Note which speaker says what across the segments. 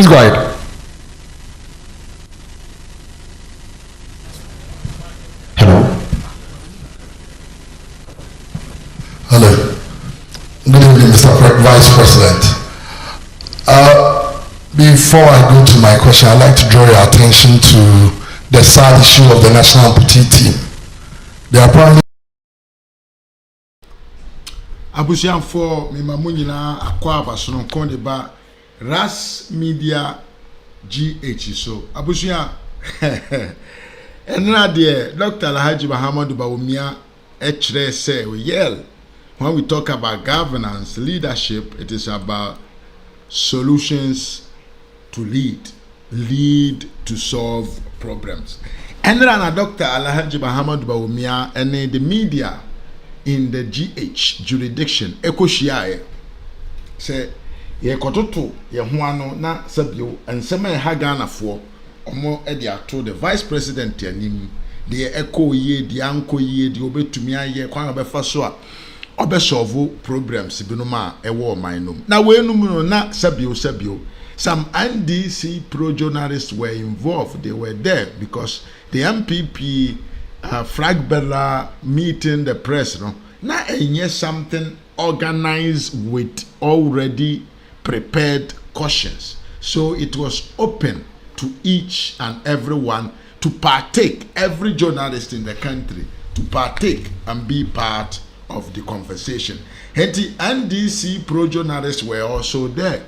Speaker 1: Please go ahead.
Speaker 2: Hello. Good evening, Mr. Vice President. Before I go to my question, I'd like to draw your attention to the sad issue of the national amputee team. They are probably
Speaker 3: Abusian for Mimamunina Aqua Bason Kondeba RAZ Media GH. So Abusian and dear Dr. Alhaji Bawumia H say we yell. When we talk about governance, leadership, it is about solutions to lead to solve problems. And then Dr. Alhaji Bawumia and the media in the GH jurisdiction, Ekoshiae, say, ye kototo, ye huano na sabio, and some Hagana for, or more edia to the vice president, yanim, the echo ye, the uncle ye, the obe to me, ye, kwanga befaswa. Obe solve problems binuma ewo mainum. Na we no na sabio. Some NDC pro journalists were involved. They were there because the MPP flag bearer meeting the press. No, na something organized with already prepared questions. So it was open to each and everyone to partake. Every journalist in the country to partake and be part of the conversation. And the NDC pro journalists were also there.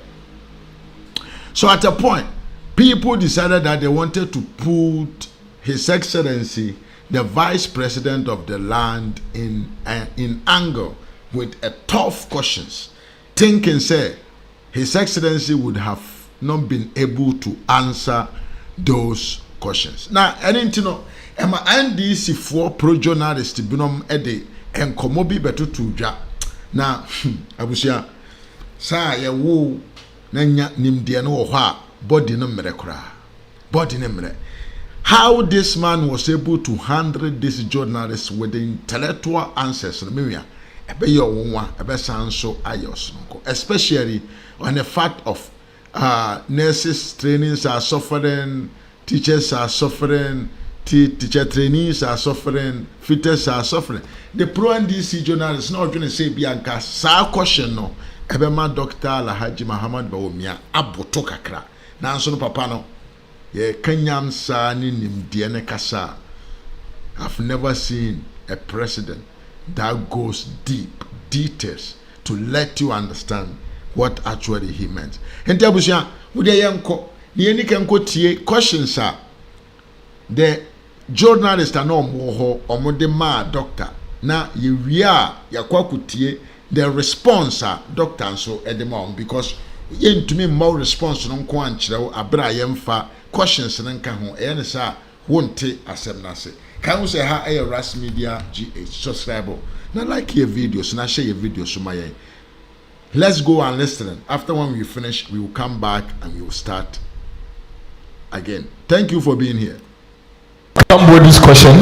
Speaker 3: So at a point, people decided that they wanted to put His Excellency, the Vice President of the land, in anger with a tough questions, thinking say His Excellency would have not been able to answer those questions. Now, I didn't know. Emma NDC for pro journalists binom ede and komobi betu tuja. Na abusia sa ya wo nanya nimdia no ho body no mrekra. Body no mre. How this man was able to handle this journalist with the intellectual answers, especially on the fact of nurses trainings are suffering, teachers are suffering, teacher trainees are suffering, fitters are suffering. The pro NDC journalists not going to say Bianca sa question no ebema Dr. Alhaji Bawumia aboto kakra na nso no papa no ye kanyam sa ni nimdie ne kasa. I've never seen a president that goes deep details to let you understand what actually he meant. Enti abusia wo de yenko ni eni kenko tie questions are the journalists are no more or de ma doctor na ye wia yakwakutie the response doctor so edemon because yen to me more response no nko ankyerɛ abra yemfa questions nka ho e ne sa wonte asem na se kan wo say ha RAZ Media GH subscribe na like your videos na share your videos so my. Let's go and listen. After when we finish, we will come back and we will start again. Thank you for being here.
Speaker 1: Come with this question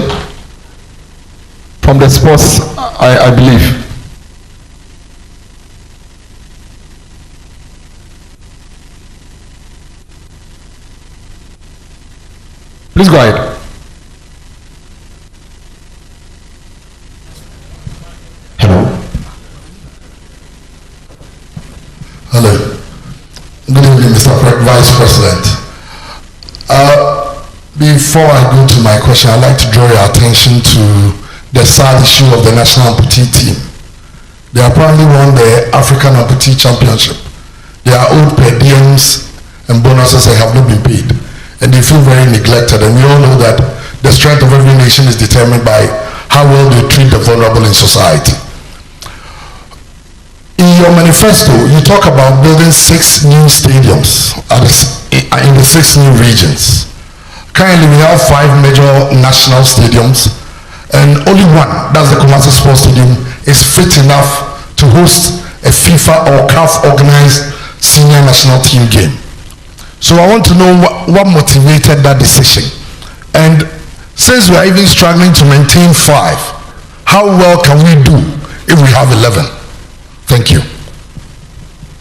Speaker 1: from the sports, I believe. Please go ahead.
Speaker 2: Hello. Good evening, Mr. Vice President. Before I go to my question, I'd like to draw your attention to the sad issue of the national amputee team. They apparently won the African Amputee Championship. They are owed per diems and bonuses that have not been paid. And they feel very neglected. And we all know that the strength of every nation is determined by how well they treat the vulnerable in society. In your manifesto, you talk about building 6 new stadiums in the 6 new regions. Currently, we have 5 major national stadiums, and only one, that's the Kumasi Sports Stadium, is fit enough to host a FIFA or CAF organized senior national team game. So I want to know what motivated that decision. And since we are even struggling to maintain 5, how well can we do if we have 11? Thank you.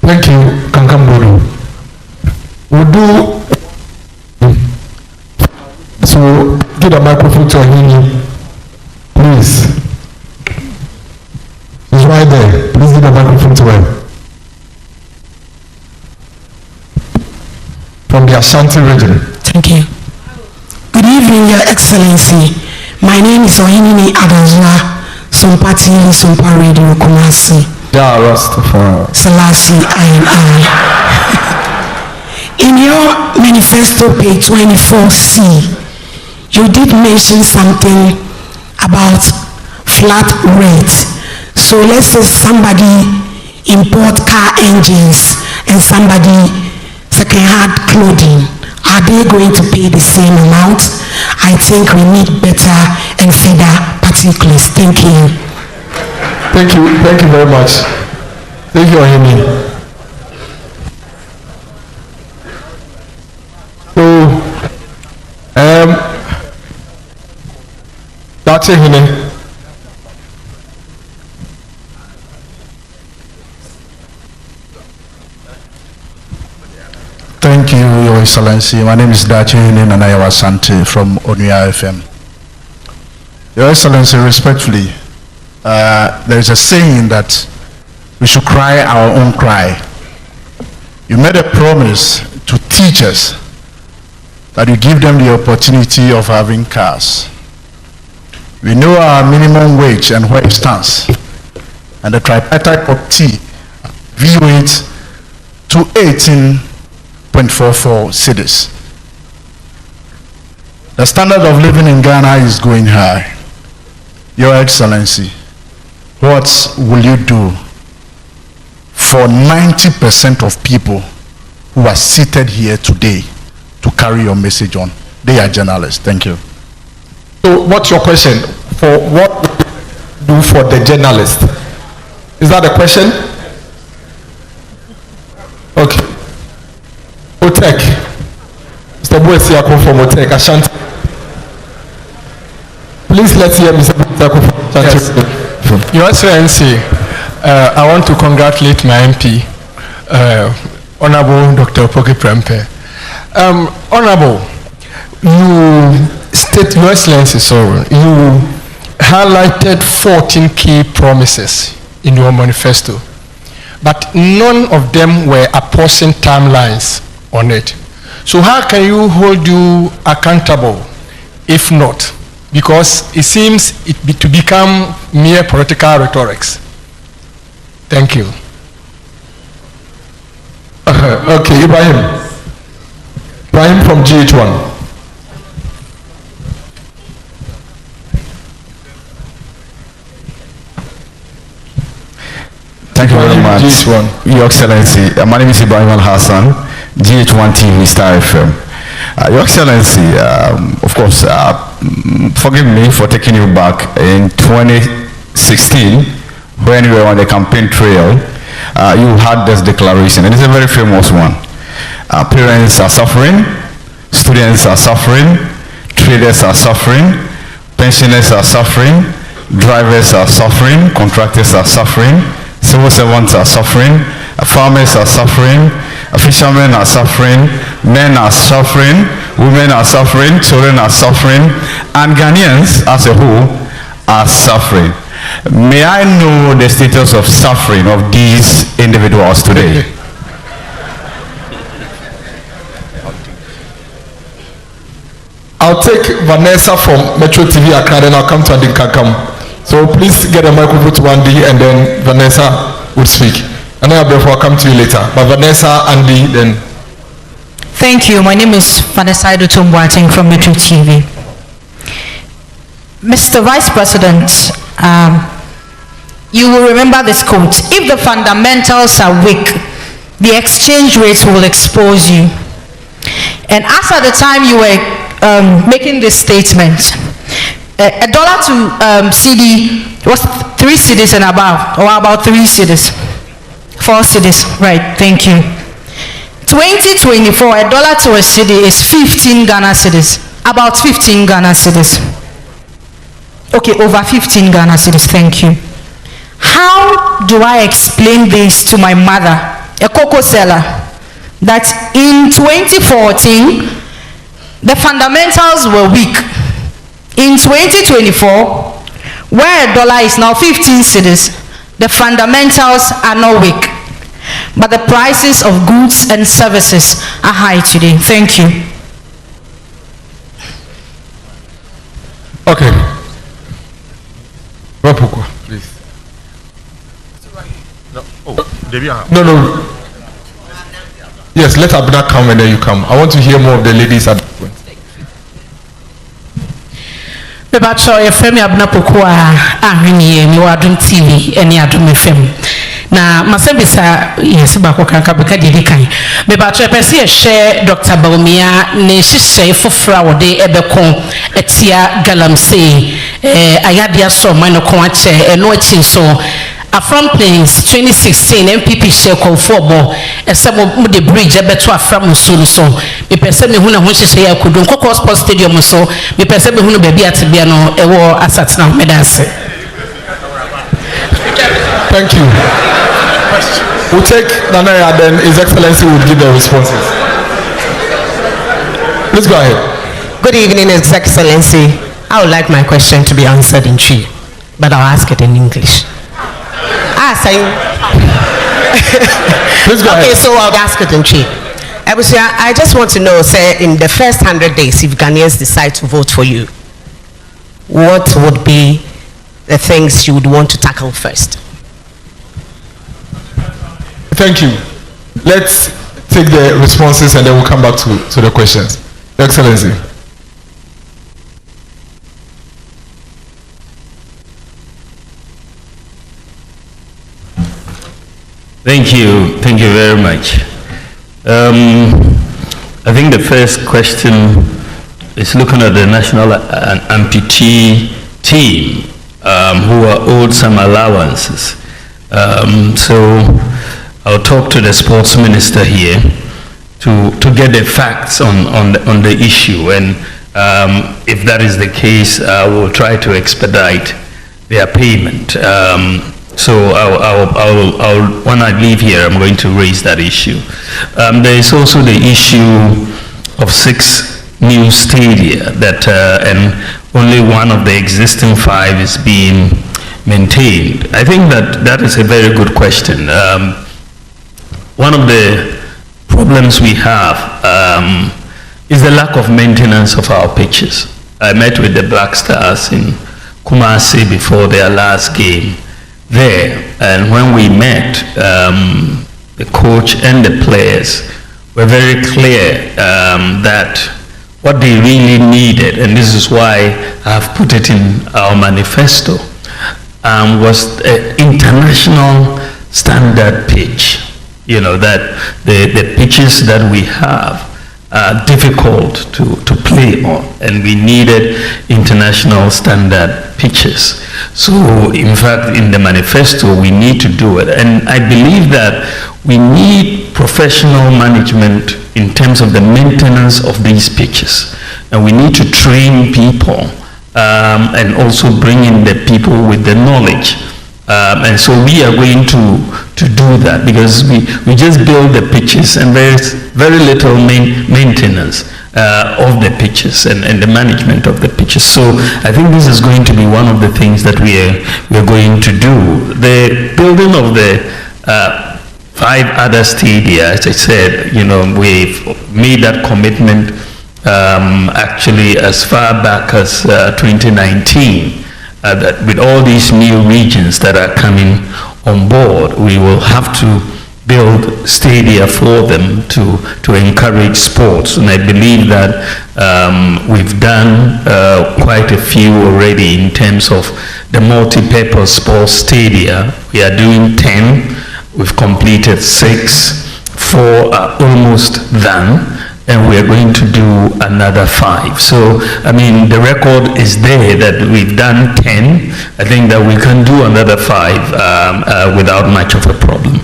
Speaker 1: Thank you, Kankamburu. We'll do. So give the microphone to Ohini, please. He's right there. Please give the microphone to him. From the Ashanti region.
Speaker 4: Thank you. Good evening, Your Excellency. My name is Ohini Adazwa, Sompati, Sompa Radio, Kumasi.
Speaker 1: Yeah, Rastafari.
Speaker 4: Selassie, I. In your manifesto, page 24C, you did mention something about flat rate. So let's say somebody import car engines and somebody second-hand clothing. Are they going to pay the same amount? I think we need better and feeder particulars. Thank you.
Speaker 1: Thank you very much. Thank you, Ohini. So, that's it, Ohini.
Speaker 5: Thank you, Your Excellency. My name is Dachi Nanayawa Sante from Onuya FM. Your Excellency, respectfully, there is a saying that we should cry our own cry. You made a promise to teachers that you give them the opportunity of having cars. We know our minimum wage and where it stands, and the tripartite committee view it to 18.44 cities. The standard of living in Ghana is going high. Your Excellency, what will you do for 90% of people who are seated here today to carry your message on? They are journalists. Thank you.
Speaker 1: So what's your question? For what would you do for the journalist? Is that the question? Okay. Otek. Mr. Boesiako from Otek, Ashanti. Please let's hear Mr. Boesiako from Ashanti.
Speaker 6: Yes. Your Excellency, I want to congratulate my MP, Honorable Dr. Poki Prempe. Honorable, Your Excellency, you highlighted 14 key promises in your manifesto, but none of them were apportioned timelines on it. So how can you hold you accountable if not? Because it seems to become mere political rhetorics. Thank you.
Speaker 1: Okay, Ibrahim from GH1.
Speaker 7: Thank you very much,
Speaker 1: GH1.
Speaker 7: Your Excellency. My name is Ibrahim Al-Hassan, GH1 TV, Star FM. Your Excellency, of course, forgive me for taking you back in 2016 when we were on the campaign trail. You had this declaration, and it's a very famous one. Parents are suffering, students are suffering, traders are suffering, pensioners are suffering, drivers are suffering, contractors are suffering, civil servants are suffering, farmers are suffering, fishermen are suffering, men are suffering, women are suffering, children are suffering, and Ghanaians as a whole are suffering. May I know the status of suffering of these individuals today?
Speaker 1: I'll take Vanessa from Metro TV Accra, then I'll come to Andy Kakam. So please get a microphone to Andy, and then Vanessa will speak. And then I'll come to you later. But Vanessa, Andy, then.
Speaker 8: Thank you. My name is Vanessa Idotumbuating from Metro TV. Mr. Vice President, you will remember this quote: if the fundamentals are weak, the exchange rates will expose you. And as at the time you were making this statement, a dollar to CD was 3 cedis and above, or about 3 cedis, 4 cedis, right? Thank you. 2024, a dollar to a cedi is 15 Ghana cedis, about 15 Ghana cedis. Okay, over 15 Ghana cedis. Thank you. How do I explain this to my mother, a cocoa seller, that in 2014, the fundamentals were weak. In 2024, where a dollar is now 15 cedis, the fundamentals are not weak, but the prices of goods and services are high today. Thank you.
Speaker 1: Okay. Rapoko, please. No. Yes, let Abna come and then you come. I want to hear more of the ladies at the point.
Speaker 4: Mebacho FM Abna Pokua ahwini mi wadun TV eni adum FM. Na masebisa yes ba ko kanka beka didi kan. Mebacho pese ye share Dr. Bawumia ne hihye fofra wode ebeko etia galamsey ayadia so man ko ache eno achi so Afram Plains 2016 MPP share call for bo esemo the bridge ebeto Afram Musulu so me pese me hu na ho hihye ya kodon Koko Sports Stadium so me pese me hu no baby atibia no ewo asatna medase.
Speaker 1: Thank you. We'll take Nanaya, then His Excellency will give the responses. Please go ahead.
Speaker 9: Good evening, His Excellency. I would like my question to be answered in Twi, but I'll ask it in English.
Speaker 1: Please go ahead.
Speaker 9: Okay, so I'll ask it in Twi. I just want to know, say, in the first 100 days, if Ghanaians decide to vote for you, what would be the things you would want to tackle first?
Speaker 1: Thank you. Let's take the responses and then we'll come back to the questions. Your Excellency.
Speaker 10: Thank you very much. I think the first question is looking at the national amputee team who are owed some allowances. So I'll talk to the sports minister here to get the facts on the issue, and if that is the case, I will try to expedite their payment. So I'll when I leave here, I'm going to raise that issue. There is also the issue of 6 new stadia that and only one of the existing 5 is being maintained. I think that is a very good question. One of the problems we have is the lack of maintenance of our pitches. I met with the Black Stars in Kumasi before their last game there, and when we met, the coach and the players were very clear that what they really needed, and this is why I've put it in our manifesto, was an international standard pitch. You know, that the pitches that we have are difficult to play on, and we needed international standard pitches. So in fact, in the manifesto, we need to do it. And I believe that we need professional management in terms of the maintenance of these pitches. And we need to train people and also bring in the people with the knowledge. And so we are going to do that, because we just build the pitches and there's very little maintenance of the pitches and the management of the pitches. So I think this is going to be one of the things that we're going to do. The building of the 5 other stadia, as I said, you know, we've made that commitment actually as far back as 2019. That with all these new regions that are coming on board, we will have to build stadia for them to encourage sports. And I believe that we've done quite a few already in terms of the multi-purpose sports stadia. We are doing 10, we've completed 6, 4 are almost done, and we are going to do another 5. So, I mean, the record is there that we've done 10. I think that we can do another 5 without much of a problem.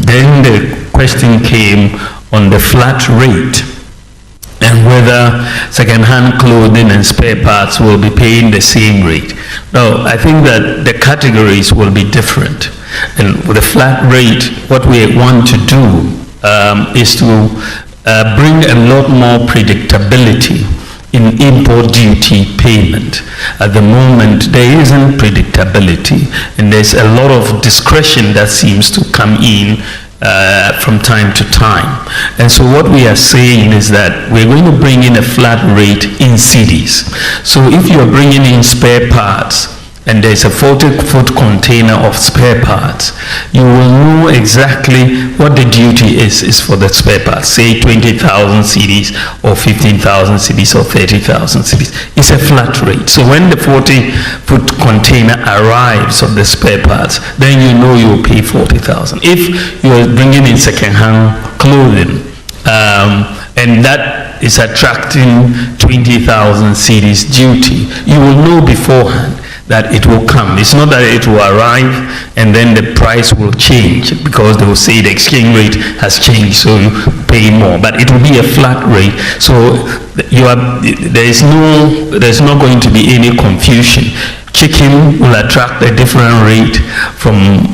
Speaker 10: Then the question came on the flat rate and whether second-hand clothing and spare parts will be paying the same rate. No, I think that the categories will be different. And with the flat rate, what we want to do is to bring a lot more predictability in import duty payment. At the moment, there isn't predictability, and there's a lot of discretion that seems to come in from time to time. And so what we are saying is that we're going to bring in a flat rate in cities. So if you're bringing in spare parts, and there's a 40-foot container of spare parts, you will know exactly what the duty is for the spare parts, say 20,000 cedis or 15,000 cedis or 30,000 cedis. It's a flat rate. So when the 40-foot container arrives of the spare parts, then you know you'll pay 40,000. If you're bringing in second-hand clothing, and that is attracting 20,000 cedis duty, you will know beforehand that it will come. It's not that it will arrive and then the price will change, because they will say the exchange rate has changed, so you pay more. But it will be a flat rate. So there's not going to be any confusion. Chicken will attract a different rate from,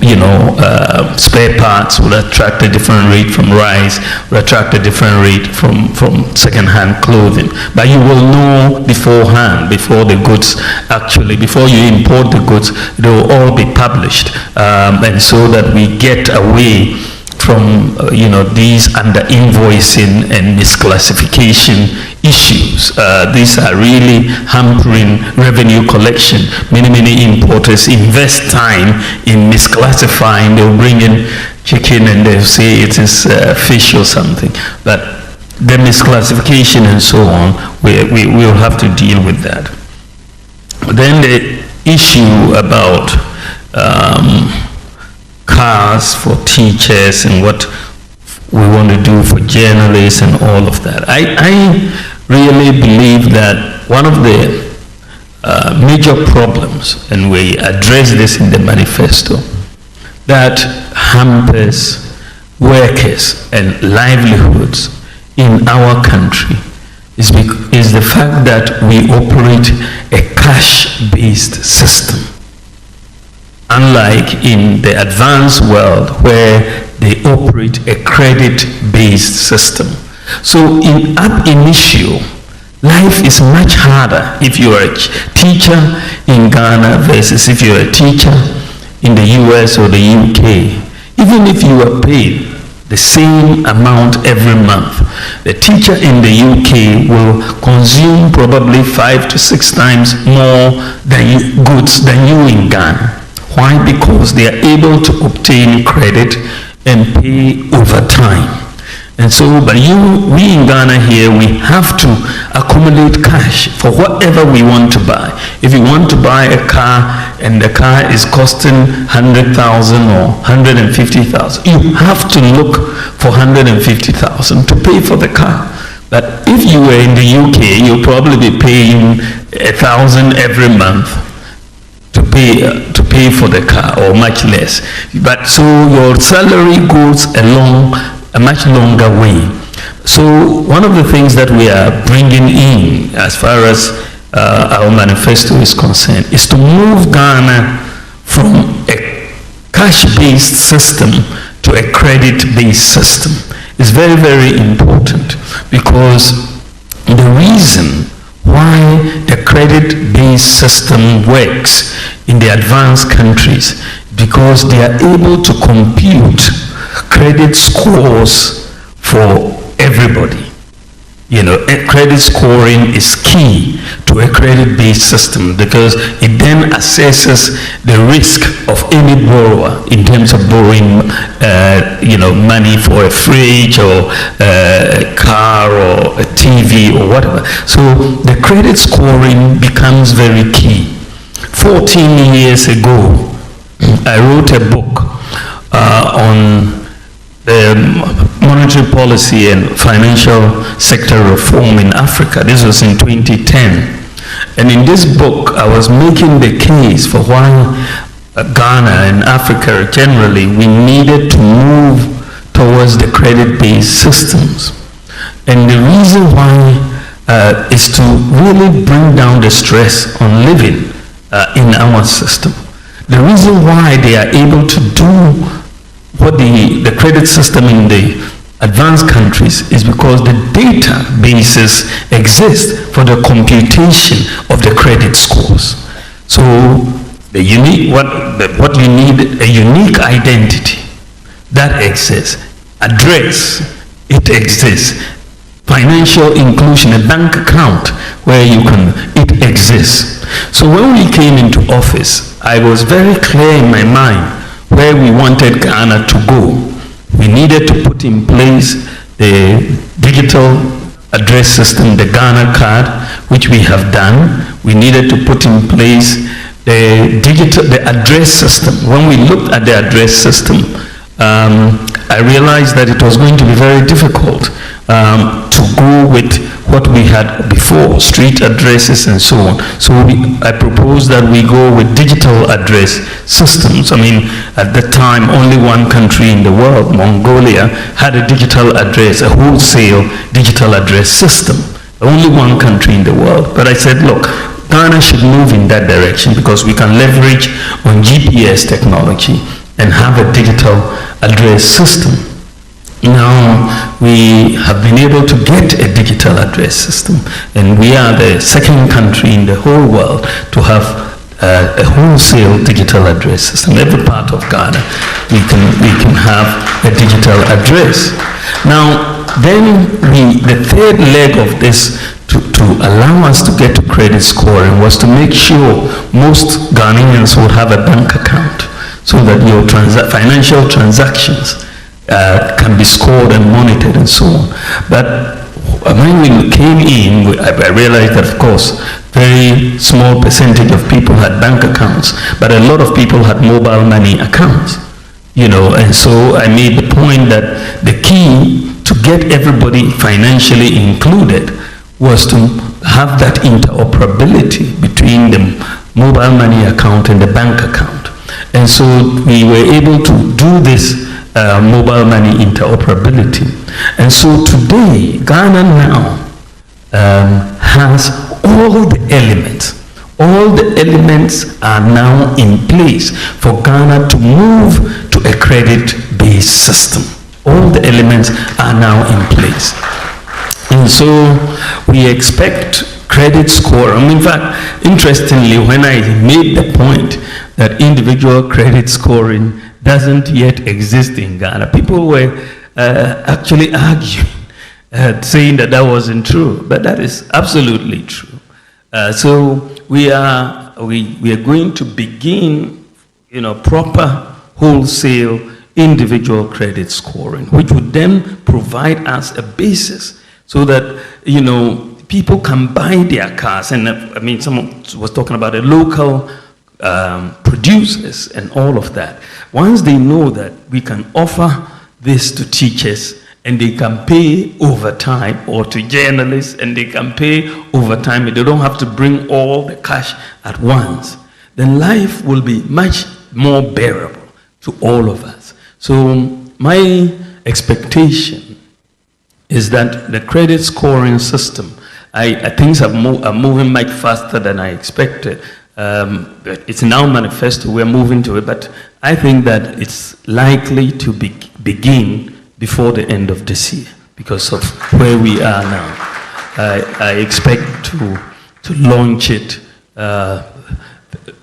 Speaker 10: spare parts will attract a different rate from rice, will attract a different rate from second-hand clothing. But you will know beforehand, before the goods before you import the goods, they will all be published. And so that we get away from these under invoicing and misclassification issues. These are really hampering revenue collection. Many importers invest time in misclassifying. They'll bring in chicken and they'll say it is fish or something. But the misclassification and so on, we will have to deal with that. Then the issue about cars for teachers and what we want to do for journalists and all of that. I really believe that one of the major problems, and we address this in the manifesto, that hampers workers and livelihoods in our country is the fact that we operate a cash-based system. Unlike in the advanced world where they operate a credit-based system. So in ab initio, life is much harder if you are a teacher in Ghana versus if you're a teacher in the US or the UK. Even if you are paid the same amount every month, the teacher in the UK will consume probably 5 to 6 times more goods than you in Ghana. Why? Because they are able to obtain credit and pay over time. And so, but we in Ghana here, we have to accumulate cash for whatever we want to buy. If you want to buy a car and the car is costing 100,000 or 150,000, you have to look for 150,000 to pay for the car. But if you were in the UK, you'll probably be paying 1,000 every month to pay for the car, or much less. But so your salary goes along a much longer way. So one of the things that we are bringing in as far as our manifesto is concerned is to move Ghana from a cash-based system to a credit-based system. It's very, very important, because the reason why the credit-based system works in the advanced countries, because they are able to compute credit scores for everybody. Credit scoring is key to a credit-based system, because it then assesses the risk of any borrower in terms of borrowing money for a fridge or a car or a TV or whatever. So the credit scoring becomes very key. 14 years ago, I wrote a book on monetary policy and financial sector reform in Africa. This was in 2010. And in this book, I was making the case for why Ghana and Africa generally, we needed to move towards the credit-based systems. And the reason why is to really bring down the stress on living in our system. The reason why they are able to do what the credit system in the advanced countries is because the databases exist for the computation of the credit scores. So the unique, what you need, a unique identity that exists, address, it exists, financial inclusion, a bank account where you can, it exists. So when we came into office, I was very clear in my mind where we wanted Ghana to go. We needed to put in place the digital address system, the Ghana card, which we have done. We needed to put in place the address system. When we looked at the address system, I realized that it was going to be very difficult to go with what we had before, street addresses and so on. So I proposed that we go with digital address systems. I mean, at the time, only one country in the world, Mongolia, had a digital address, a wholesale digital address system. Only one country in the world. But I said, look, Ghana should move in that direction because we can leverage on GPS technology and have a digital address system. Now we have been able to get a digital address system, and we are the second country in the whole world to have a wholesale digital address system. Every part of Ghana we can have a digital address. Now then the third leg of this to allow us to get to credit scoring was to make sure most Ghanaians would have a bank account so that your financial transactions can be scored and monitored and so on. But when we came in, I realized that, of course, very small percentage of people had bank accounts, but a lot of people had mobile money accounts, you know, and so I made the point that the key to get everybody financially included was to have that interoperability between the mobile money account and the bank account. And so we were able to do this mobile money interoperability. And so today, Ghana now has all the elements. All the elements are now in place for Ghana to move to a credit-based system. All the elements are now in place. And so we expect credit score. In fact, interestingly, when I made the point that individual credit scoring doesn't yet exist in Ghana, people were actually arguing, saying that that wasn't true, but that is absolutely true. So we are going to begin, you know, proper wholesale individual credit scoring, which would then provide us a basis so that, you know, people can buy their cars. And I mean, someone was talking about the local producers and all of that. Once they know that we can offer this to teachers and they can pay overtime, or to journalists and they can pay overtime, and they don't have to bring all the cash at once, then life will be much more bearable to all of us. So my expectation is that the credit scoring system, things are moving much faster than I expected. It's now manifesto, we're moving to it, but I think that it's likely to begin before the end of this year because of where we are now. I expect to launch it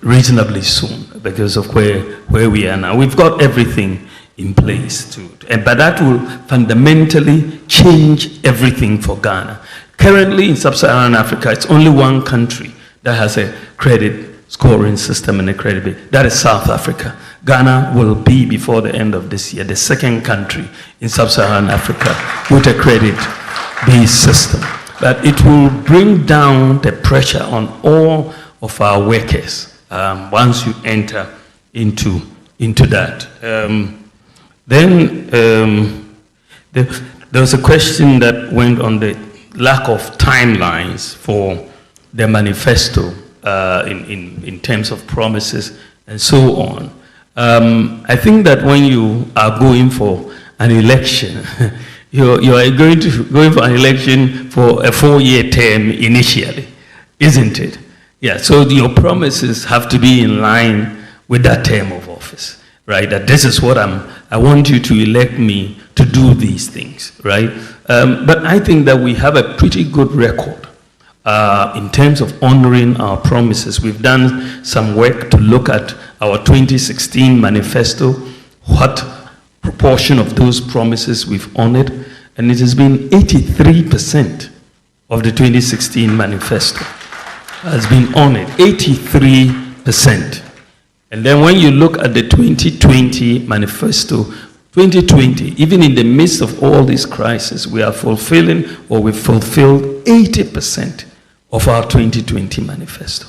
Speaker 10: reasonably soon because of where we are now. We've got everything in place but that will fundamentally change everything for Ghana. Currently in sub-Saharan Africa, it's only one country that has a credit scoring system and a credit base. That is South Africa. Ghana will be, before the end of this year, the second country in sub-Saharan Africa with a credit-based system. But it will bring down the pressure on all of our workers once you enter into that. Then there was a question that went on the lack of timelines for the manifesto in terms of promises and so on. I think that when you are going for an election, you are going for an election for a 4-year term initially, isn't it? Yeah, so your promises have to be in line with that term of office. right? That this is what I want you to elect me to do these things, right? But I think that we have a pretty good record in terms of honoring our promises. We've done some work to look at our 2016 manifesto, what proportion of those promises we've honored, and it has been 83% of the 2016 manifesto has been honored, 83%. And then when you look at the 2020 manifesto, 2020, even in the midst of all these crises, we are fulfilling, or we've fulfilled 80% of our 2020 manifesto.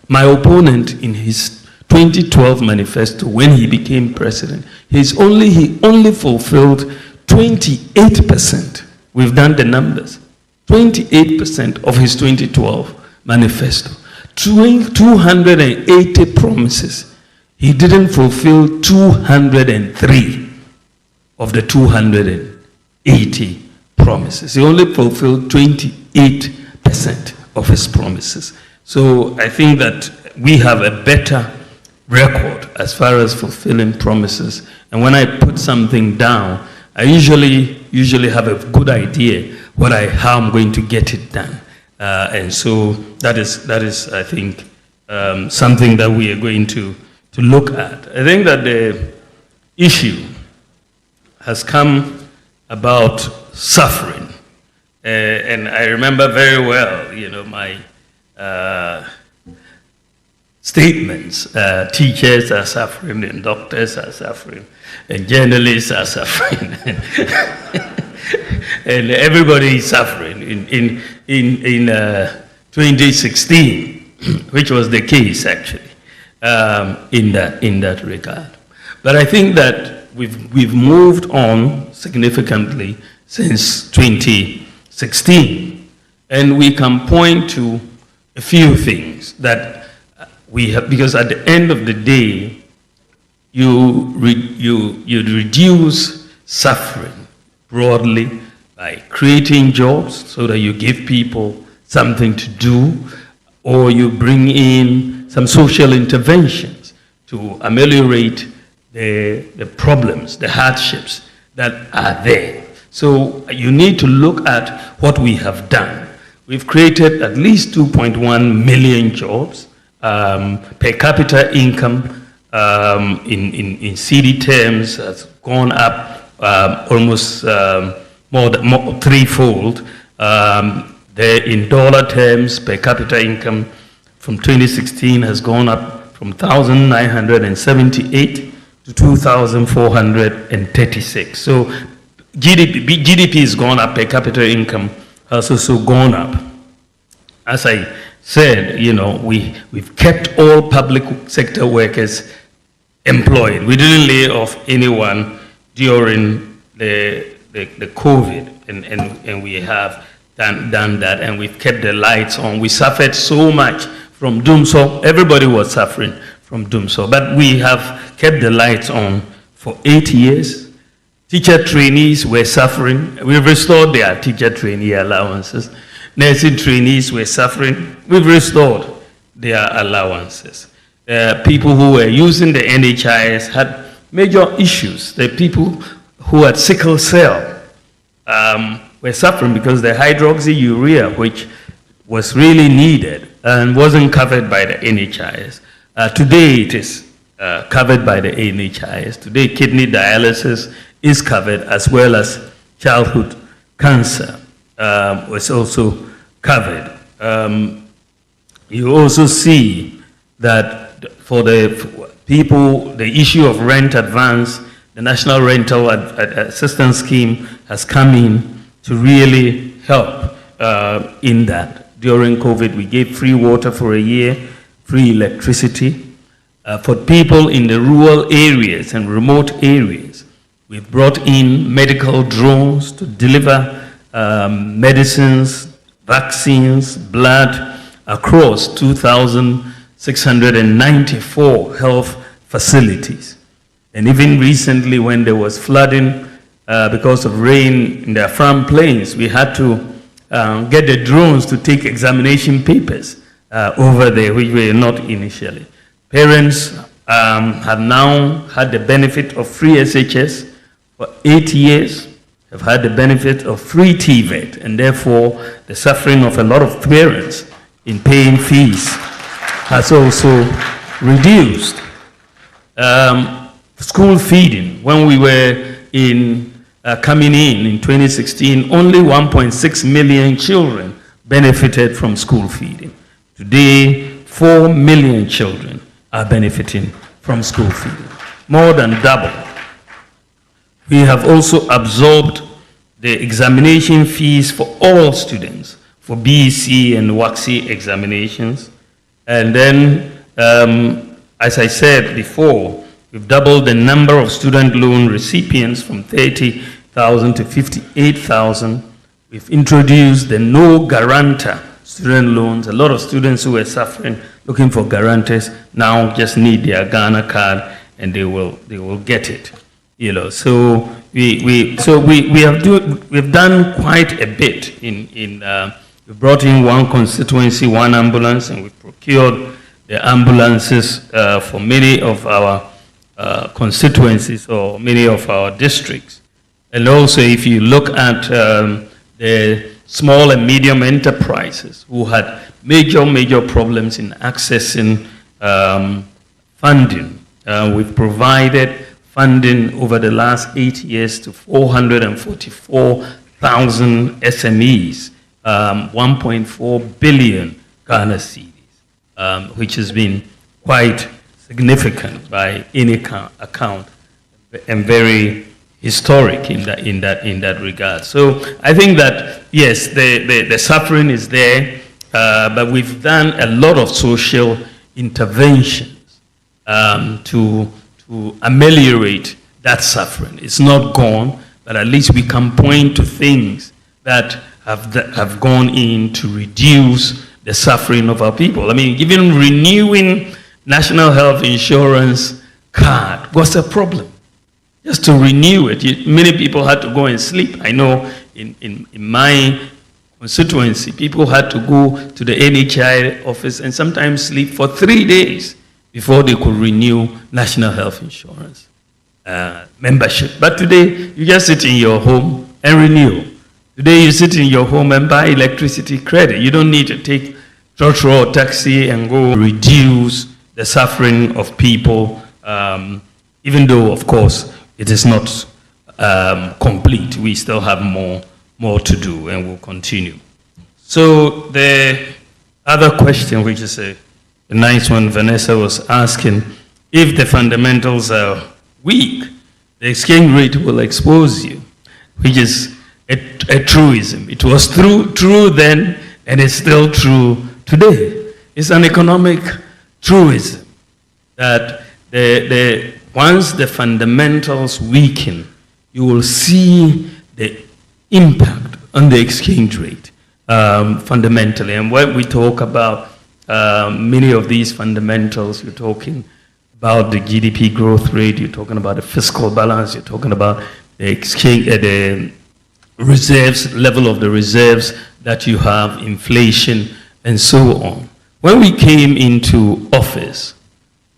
Speaker 10: My opponent in his 2012 manifesto, when he became president, he only fulfilled 28%. We've done the numbers. 28% of his 2012 manifesto. 280 promises. He didn't fulfill 203 of the 280 promises. He only fulfilled 28% of his promises. So I think that we have a better record as far as fulfilling promises. And when I put something down, I usually have a good idea how I'm going to get it done. And so that is I think, something that we are going to look at. I think that the issue has come about suffering. And I remember very well, my statements. Teachers are suffering, and doctors are suffering, and journalists are suffering. And everybody is suffering in 2016, which was the case actually, in that regard. But I think that we've moved on significantly since 2016, and we can point to a few things that we have, because at the end of the day, you reduce suffering broadly by creating jobs so that you give people something to do, or you bring in some social interventions to ameliorate the problems, the hardships that are there. So you need to look at what we have done. We've created at least 2.1 million jobs. Per capita income in CD terms has gone up almost more threefold. In dollar terms, per capita income from 2016 has gone up from 1,978 to 2,436. So GDP has gone up, per capita income has also gone up. As I said, we've kept all public sector workers employed. We didn't lay off anyone during the COVID, and we have done that, and we've kept the lights on. We suffered so much from doomsday. Everybody was suffering from doomsday, but we have kept the lights on for 8 years. Teacher trainees were suffering. We've restored their teacher trainee allowances. Nursing trainees were suffering. We've restored their allowances. People who were using the NHIS had major issues. The people who had sickle cell were suffering because the hydroxyurea, which was really needed and wasn't covered by the NHIS. Today it is covered by the NHIS. Today kidney dialysis is covered, as well as childhood cancer was also covered. You also see that for the people, the issue of rent advance, the National Rental Assistance Scheme has come in to really help in that. During COVID, we gave free water for a year, free electricity. For people in the rural areas and remote areas, we've brought in medical drones to deliver medicines, vaccines, blood across 2,694 health facilities. And even recently, when there was flooding because of rain in the farm plains, we had to get the drones to take examination papers over there, which were not initially. Parents have now had the benefit of free SHS for 8 years, have had the benefit of free TVET, and therefore the suffering of a lot of parents in paying fees has also reduced. School feeding, when we were coming in 2016, only 1.6 million children benefited from school feeding. Today, 4 million children are benefiting from school feeding, more than double. We have also absorbed the examination fees for all students, for BEC and WACSI examinations. And then, as I said before, we've doubled the number of student loan recipients from 30,000 to 58,000. We've introduced the no guarantor student loans. A lot of students who were suffering, looking for guarantors, now just need their Ghana card and they will get it. You know, so we've done quite a bit we brought in one constituency, one ambulance, and we procured the ambulances for many of our constituencies or many of our districts. And also, if you look at the small and medium enterprises who had major problems in accessing funding, we've provided funding over the last 8 years to 444,000 SMEs, 1.4 billion Ghana cedis, which has been quite significant by any account and very historic in that regard. So I think that yes, the suffering is there, but we've done a lot of social interventions to ameliorate that suffering. It's not gone, but at least we can point to things that have gone in to reduce the suffering of our people. I mean, even renewing National Health Insurance card was a problem. Just to renew it, many people had to go and sleep. I know in my constituency, people had to go to the NHI office and sometimes sleep for 3 days before they could renew National Health Insurance membership. But today, you just sit in your home and renew. Today, you sit in your home and buy electricity credit. You don't need to take trotro or taxi and go reduce the suffering of people, even though, of course, it is not complete. We still have more to do, and we'll continue. So the other question, which is a nice one, Vanessa was asking, if the fundamentals are weak, the exchange rate will expose you, which is a truism. It was true then, and it's still true today. It's an economic truism that once the fundamentals weaken, you will see the impact on the exchange rate fundamentally. And when we talk about many of these fundamentals, you're talking about the GDP growth rate, you're talking about the fiscal balance, you're talking about the exchange, the reserves, level of the reserves that you have, inflation, and so on. When we came into office,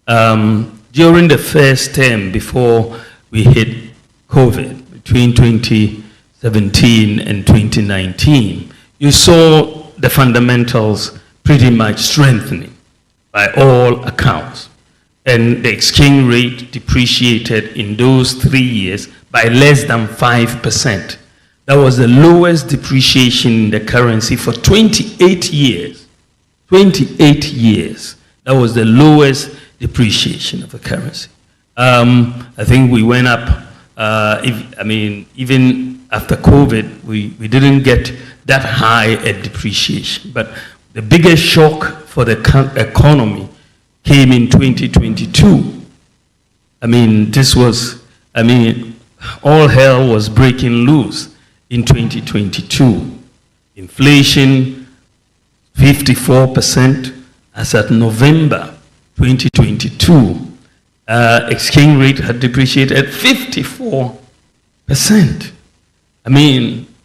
Speaker 10: during the first term before we hit COVID, between 2017 and 2019, you saw the fundamentals pretty much strengthening by all accounts. And the exchange rate depreciated in those 3 years by less than 5%. That was the lowest depreciation in the currency for 28 years. 28 years. That was the lowest depreciation of the currency. I think we went up, even after COVID, we didn't get that high a depreciation. But the biggest shock for the economy came in 2022. All hell was breaking loose in 2022. Inflation, 54%, as at November 2022. Exchange rate had depreciated at 54%.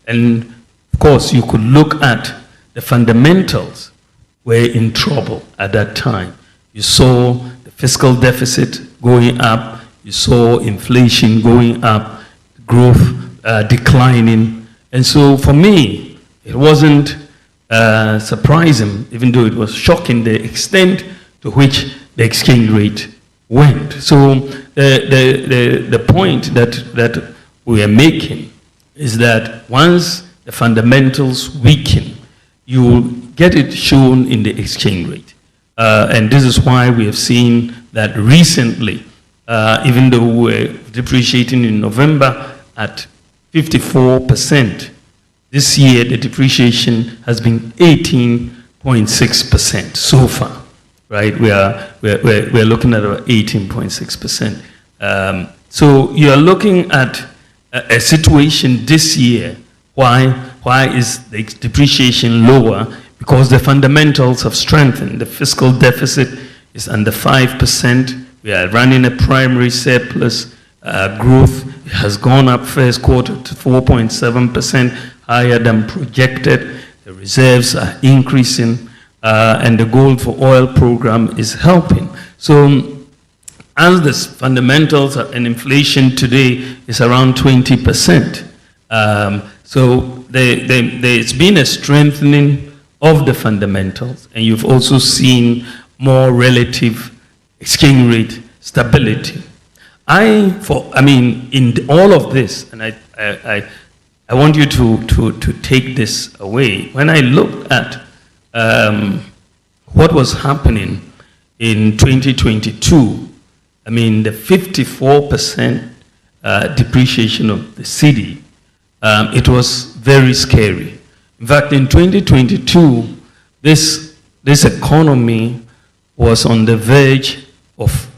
Speaker 10: And of course, you could look at the fundamentals were in trouble at that time. You saw the fiscal deficit going up, you saw inflation going up, growth declining. And so for me, it wasn't surprising, even though it was shocking, the extent to which the exchange rate went. So the point that we are making is that once the fundamentals weaken, you will get it shown in the exchange rate. And this is why we have seen that recently, even though we're depreciating in November at 54%, this year the depreciation has been 18.6% so far, right? We're looking at about 18.6%. So you're looking at a situation this year. Why is the depreciation lower? Because the fundamentals have strengthened. The fiscal deficit is under 5%. We are running a primary surplus. Growth has gone up first quarter to 4.7%, higher than projected. The reserves are increasing, and the gold for oil program is helping. So as the fundamentals and inflation today is around 20%. So there's been a strengthening of the fundamentals, and you've also seen more relative exchange rate stability. In all of this, and I want you to take this away. When I looked at what was happening in 2022, the 54% depreciation of the cedi, it was very scary. In fact, in 2022, this economy was on the verge of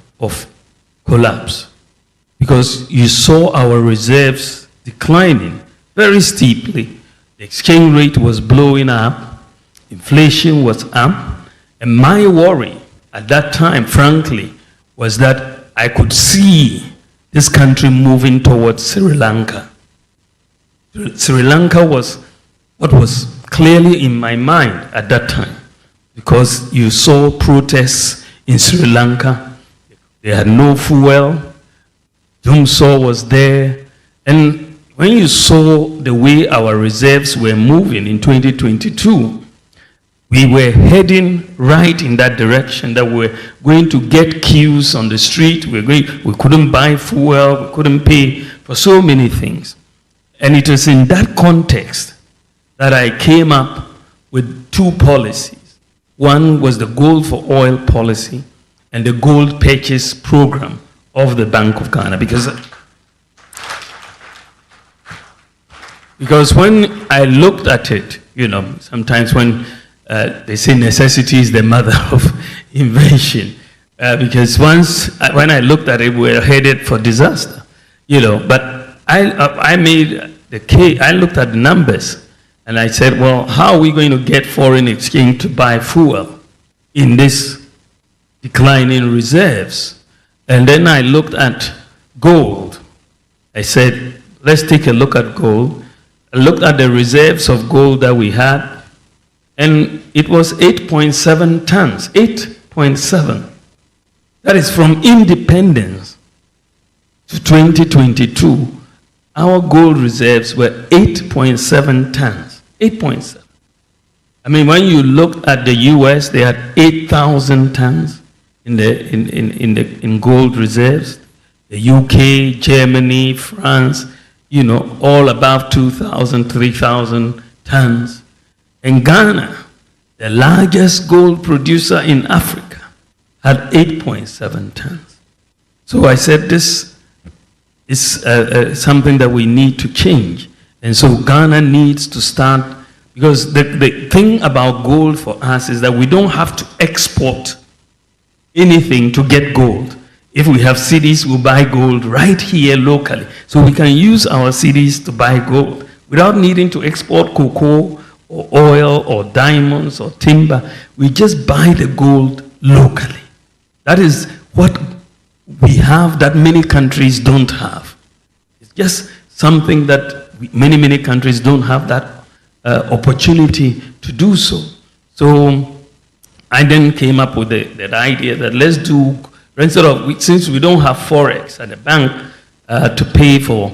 Speaker 10: collapse, because you saw our reserves declining very steeply. The exchange rate was blowing up, inflation was up, and my worry at that time, frankly, was that I could see this country moving towards Sri Lanka. Sri Lanka was what was clearly in my mind at that time, because you saw protests in Sri Lanka. They had no fuel. Doomsaw was there. And when you saw the way our reserves were moving in 2022, we were heading right in that direction, that we're going to get queues on the street. We couldn't buy fuel. We couldn't pay for so many things. And it was in that context that I came up with two policies. One was the gold for oil policy and the gold purchase program of the Bank of Ghana. Because when I looked at it, sometimes when they say necessity is the mother of invention, because when I looked at it, we were headed for disaster, But I made the case. I looked at the numbers, and I said, well, how are we going to get foreign exchange to buy fuel in this declining reserves? And then I looked at gold. I said, let's take a look at gold. I looked at the reserves of gold that we had, and it was 8.7 tons. 8.7. That is from independence to 2022. Our gold reserves were 8.7 tons. 8.7. When you looked at the US, they had 8,000 tons in gold reserves. The UK, Germany, France, all above 2,000, 3,000 tons. And Ghana, the largest gold producer in Africa, had 8.7 tons. So I said, this is something that we need to change. And so Ghana needs to start, because the thing about gold for us is that we don't have to export anything to get gold. If we have cedis, we'll buy gold right here locally. So we can use our cedis to buy gold without needing to export cocoa or oil or diamonds or timber. We just buy the gold locally. That is what we have that many countries don't have. It's just something that many countries don't have that opportunity to do so. So I then came up with the idea that let's do instead of, since we don't have forex at the bank to pay for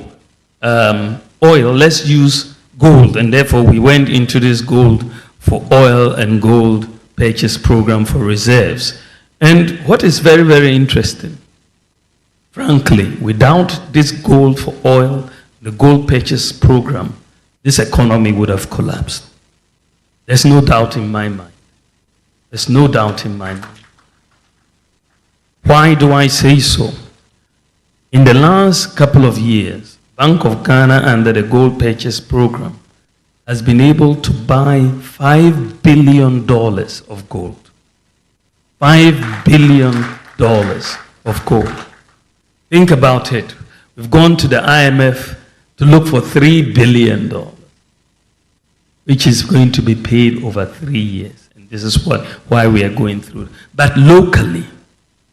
Speaker 10: oil, let's use gold. And therefore, we went into this gold for oil and gold purchase program for reserves. And what is very, very interesting, frankly, without this gold for oil, the gold purchase program, this economy would have collapsed. There's no doubt in my mind. There's no doubt in my mind. Why do I say so? In the last couple of years, Bank of Ghana under the gold purchase program has been able to buy $5 billion of gold. $5 billion of gold. Think about it. We've gone to the IMF to look for $3 billion, which is going to be paid over 3 years. And this is why we are going through it. But locally,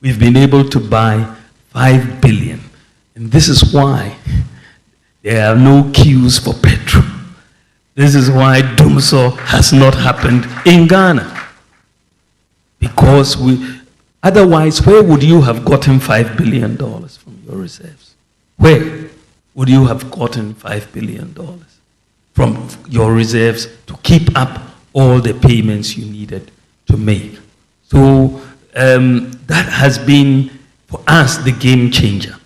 Speaker 10: we've been able to buy $5 billion. And this is why there are no queues for petrol. This is why Dumso has not happened in Ghana. Because otherwise, where would you have gotten $5 billion from your reserves? Where would you have gotten $5 billion from your reserves to keep up all the payments you needed to make? So that has been, for us, the game changer.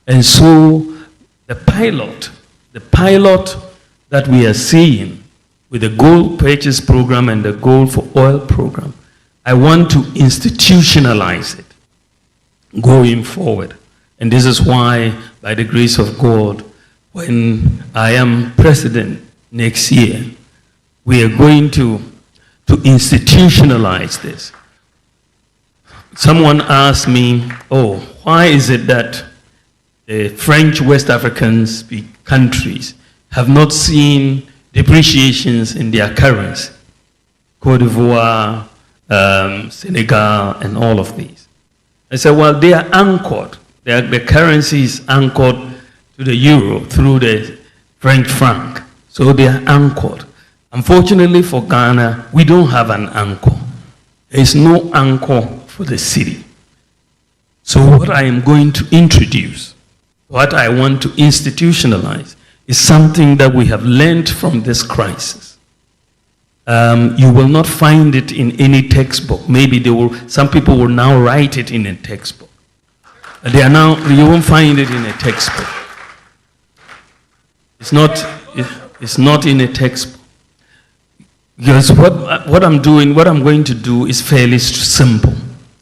Speaker 10: And so the pilot that we are seeing with the gold purchase program and the gold for oil program, I want to institutionalize it going forward. And this is why, by the grace of God, when I am president next year, we are going to institutionalize this. Someone asked me, oh, why is it that the French West African countries have not seen depreciations in their currency? Cote d'Ivoire, Senegal, and all of these. I said, well, they are anchored. The currency is anchored to the euro through the French franc. So they are anchored. Unfortunately for Ghana, we don't have an anchor. There is no anchor for the city. So what I am going to introduce, what I want to institutionalize, is something that we have learned from this crisis. You will not find it in any textbook. Maybe some people will now write it in a textbook. You won't find it in a textbook. It's not in a textbook. Because what I'm going to do is fairly simple,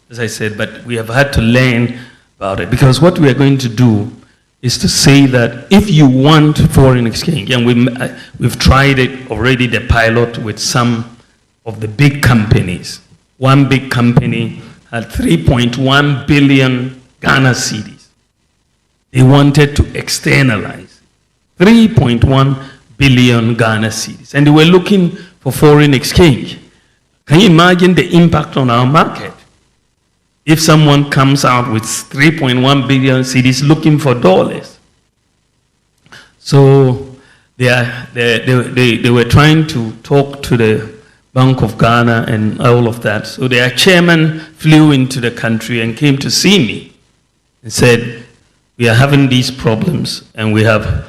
Speaker 10: as I said, but we have had to learn about it. Because what we are going to do is to say that if you want foreign exchange, and we've tried it already, the pilot with some of the big companies. One big company had 3.1 billion Ghana cedis. They wanted to externalize 3.1 billion Ghana cedis. And they were looking for foreign exchange. Can you imagine the impact on our market? If someone comes out with 3.1 billion cedis looking for dollars. So they were trying to talk to the Bank of Ghana and all of that. So their chairman flew into the country and came to see me and said, we are having these problems and we have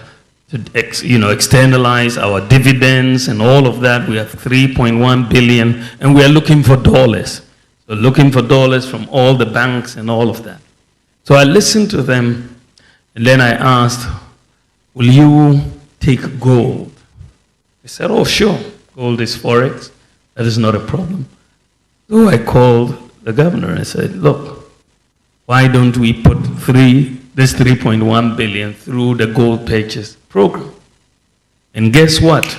Speaker 10: to externalize our dividends and all of that. We have 3.1 billion and we are looking for dollars. So looking for dollars from all the banks and all of that. So I listened to them and then I asked, will you take gold? They said, oh sure, gold is forex. That is not a problem. So I called the governor and said, look, why don't we put this 3.1 billion through the gold purchase program? And guess what?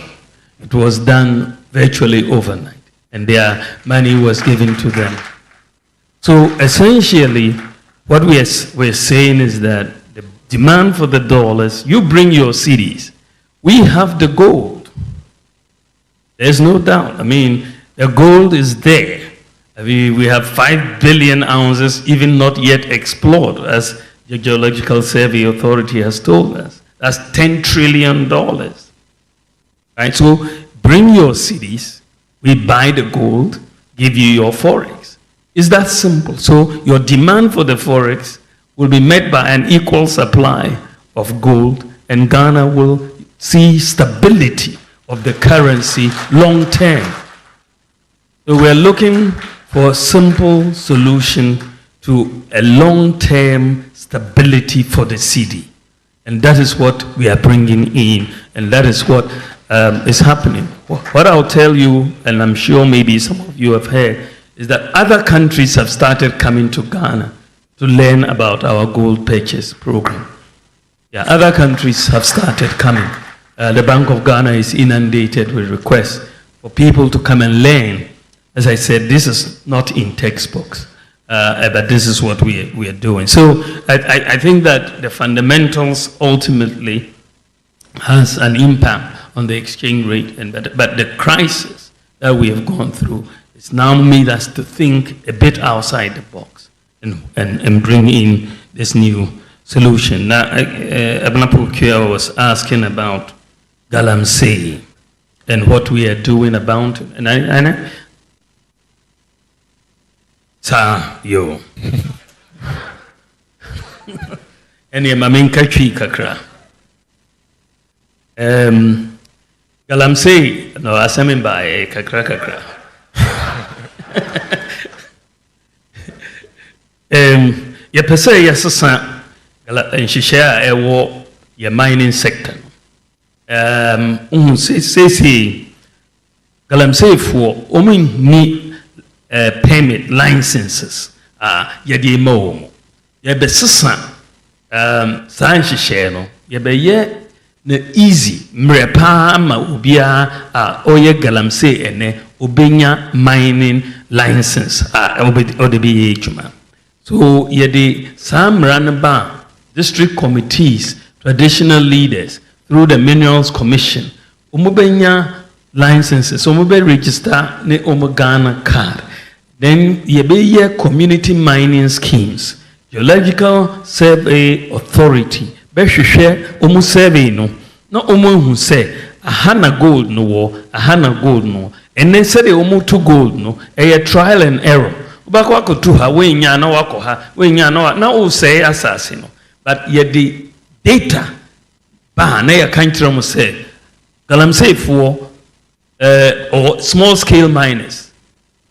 Speaker 10: It was done virtually overnight. And their money was given to them. So essentially, what we're saying is that the demand for the dollars, you bring your cedis. We have the gold. There's no doubt. I mean, the gold is there. I mean, we have 5 billion ounces, even not yet explored, as the Geological Survey Authority has told us. That's $10 trillion. Right? So bring your cedis. We buy the gold, give you your forex. It's that simple. So your demand for the forex will be met by an equal supply of gold, and Ghana will see stability of the currency long term. So we're looking for a simple solution to a long-term stability for the cedi. And that is what we are bringing in, and that is what is happening. What I'll tell you, and I'm sure maybe some of you have heard, is that other countries have started coming to Ghana to learn about our gold purchase program. Yeah, other countries have started coming. The Bank of Ghana is inundated with requests for people to come and learn. As I said, this is not in textbooks, but this is what we are doing. So I think that the fundamentals ultimately has an impact on the exchange rate, but the crisis that we have gone through has now made us to think a bit outside the box and bring in this new solution. Now, Abna Procure was asking about Galamsey and what we are doing about it. And I yo. And your maminka tree kakra. Galamsey, no, asamin by kakra kakra. Your pesa yasasa and she share a war your mining sector. Say Galamsey for ni permit licenses yadi mo ye be sisa san she share no ye be ye na easy mrepa ma obia oye Galamsey ene obenya mining license odebi ejuma. So yedi some ranaba district committees, traditional leaders through the Minerals Commission umubenya licenses umube register ne Ghana card. Then yebe community mining schemes, Geological Survey Authority be hwehwe umu survey no na umu hu say ahana gold no wo ahana gold no ene say de umu to gold no trial and error. Ubako wako tu ha wenya na wako ha wenya na o say assassin no, but yet the data ba na ya kantra mo say Galamsey for or small scale miners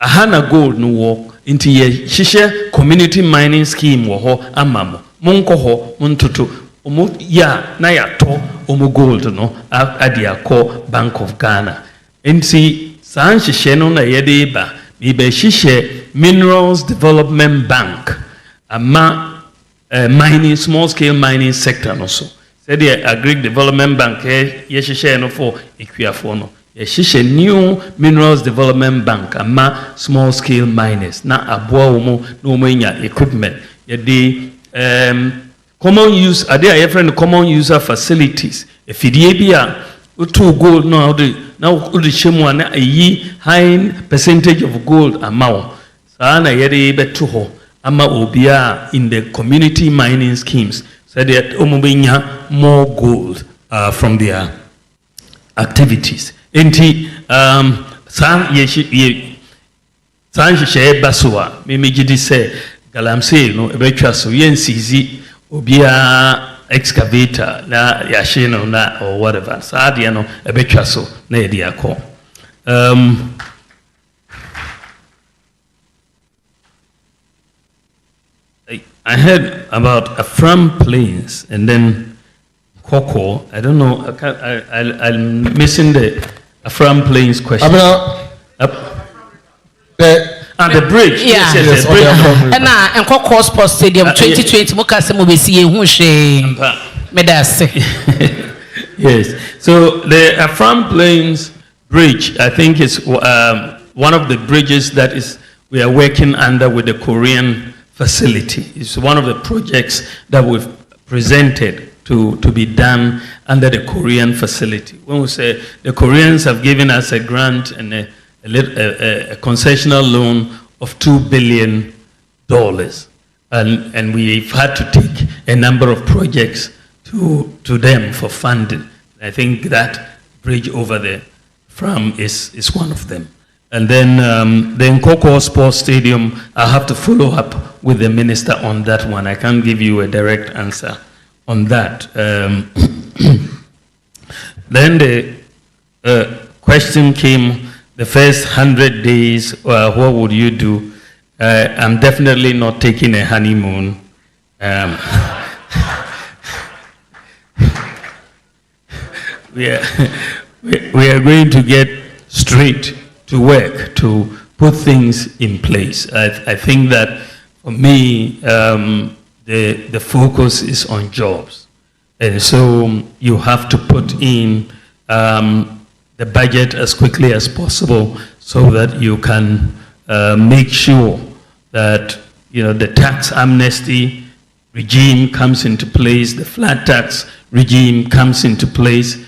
Speaker 10: ahana gold no wo into ye shisha community mining scheme wo ho amamo monko ho montoto omo ya na ya to omo gold no adi akọ Bank of Ghana nti san shisha no na ye de ba mi be shisha Minerals Development Bank ama mining small scale mining sector no so said the Agri Development Bank ye shisha no for equiafo no ye shisha new Minerals Development Bank ama small scale miners na aboa wo no nya equipment ye de common use ade a friend common user facilities efidie bia to gold no now udi shemu na yi high percentage of gold amount sana yede beto ho ama obia in the community mining schemes so that omubenya more gold from their activities enti san share baswa me gidi say Galamsey no ebetwa so yensizi obia excavator na yashino na or whatever sadia no ebetwa so na yedi akọ. I heard about Afram Plains and then Koko. I don't know. I'm missing the Afram Plains question. The bridge.
Speaker 9: Yeah.
Speaker 10: Yes, the bridge.
Speaker 9: And Koko Sports Stadium 2020. Mukase mo besi ehun she medase.
Speaker 10: Yes. So the Afram Plains Bridge, I think, is one of the bridges that we are working under with the Korean facility. It's one of the projects that we've presented to be done under the Korean facility. When we say the Koreans have given us a grant and a concessional loan of $2 billion, and we've had to take a number of projects to them for funding. I think that bridge over there from is one of them. And then the Nkoko Sports Stadium, I have to follow up with the minister on that one. I can't give you a direct answer on that. Then the question came, the first 100 days, what would you do? I'm definitely not taking a honeymoon. We are going to get straight to work to put things in place. I think that for me, the focus is on jobs. And so you have to put in the budget as quickly as possible so that you can make sure that the tax amnesty regime comes into place, the flat tax regime comes into place,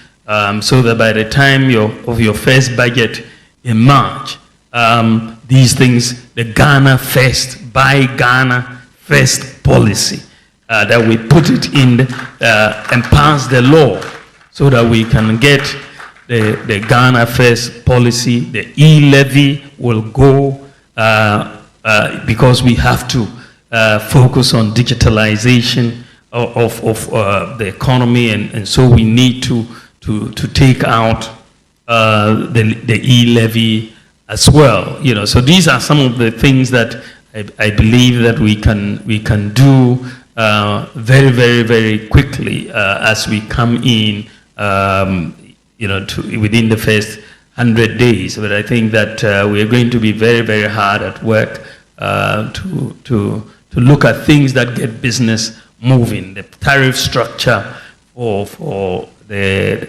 Speaker 10: so that by the time of your first budget in March, these things, the Ghana First, Buy Ghana First policy, that we put it in and pass the law so that we can get the Ghana First policy. The e-levy will go because we have to focus on digitalization of the economy, and so we need to take out the e-levy as well. So these are some of the things that I believe that we can do very, very, very quickly as we come in, within the first 100 days. But I think that we are going to be very, very hard at work to look at things that get business moving. The tariff structure for the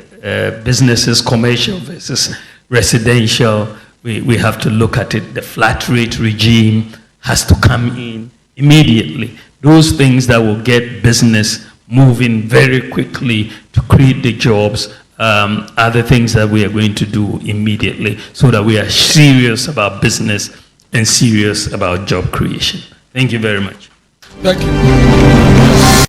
Speaker 10: businesses, commercial versus residential, we have to look at it. The flat rate regime has to come in immediately. Those things that will get business moving very quickly to create the jobs are the things that we are going to do immediately so that we are serious about business and serious about job creation. Thank you very much.
Speaker 1: Thank you.